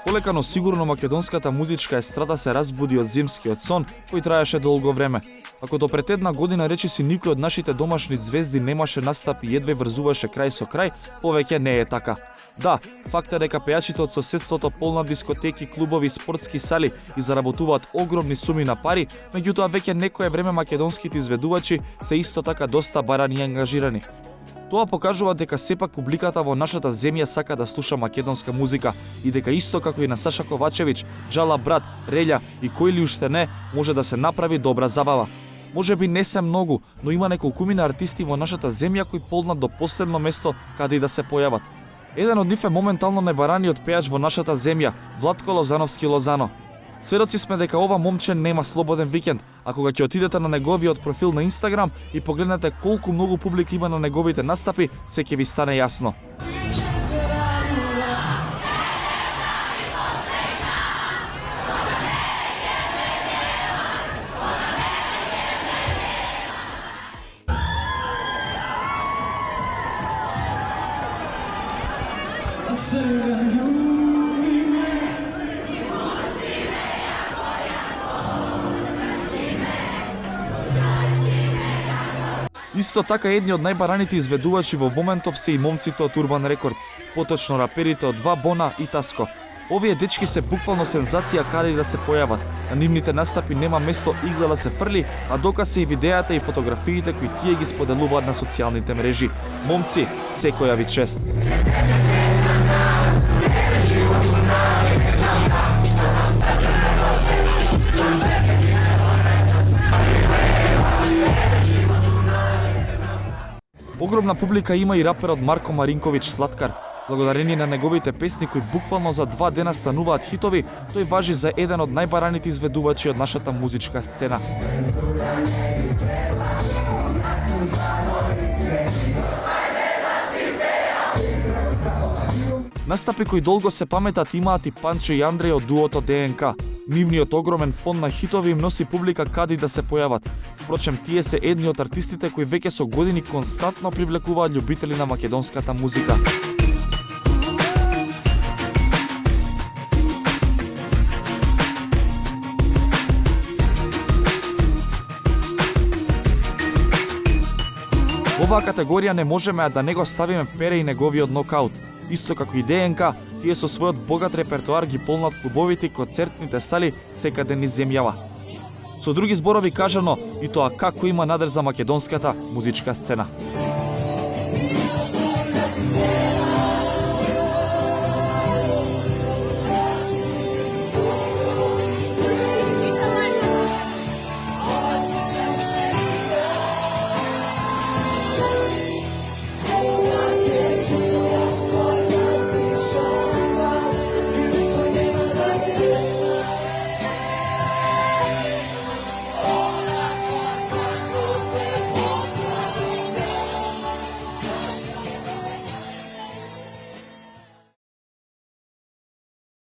Полека но сигурно македонската музичка естрада се разбуди од зимскиот сон кој траеше долго време. Ако до пред една година речиси никој од нашите домашни звезди немаше настапи и едве врзуваше крај со крај, повеќе не е така. Да, факт е дека пејачите од соседството полнат дискотеки, клубови, спортски сали и заработуваат огромни суми на пари, меѓутоа веќе некое време македонските изведувачи се исто така доста барани и ангажирани. Тоа покажува дека сепак публиката во нашата земја сака да слуша македонска музика и дека исто како и на Саша Ковачевич, Джала Брат, Релја и кој ли уште не, може да се направи добра забава. Може би не се многу, но има неколкумина артисти во нашата земја кои полнат до последно место каде и да се појават. Еден од нив е моментално најбараниот пејач во нашата земја, Владко Лозановски Лозано. Сведоци сме дека ова момче нема слободен викенд, а кога ќе отидете на неговиот профил на Инстаграм и погледнете колку многу публика има на неговите настапи, се ќе ви стане јасно. Исто така едни од најбараните изведувачи во моментов се и момците од Urban Records, поточно раперите од 2 Bona и Таско. Овие дечки се буквално сензација каде и да се појават. На нивните настапи нема место игла да се фрли, а доказ се и видеата и фотографиите кои тие ги споделуваат на социјалните мрежи. Момци, секоја ви чест! Огромна публика има и раперот Марко Маринковиќ Слаткар. Благодарение на неговите песни кои буквално за 2 дена стануваат хитови, тој важи за еден од најбараните изведувачи од нашата музичка сцена. Настапи кои долго се паметат имаат и Панчо и Андреј од дуото ДНК. Нивниот огромен фон на хитови им носи публика каде да се појават. Впрочем, тие се едни од артистите кои веќе со години константно привлекуваат љубители на македонската музика. Во оваа категорија не можеме да не го ставиме Пере и неговиот нокаут. Исто како и ДНК, тие со својот богат репертоар ги полнат клубовите и концертните сали секаде низ земјава. Со други зборови кажано, и тоа како има надеж за македонската музичка сцена.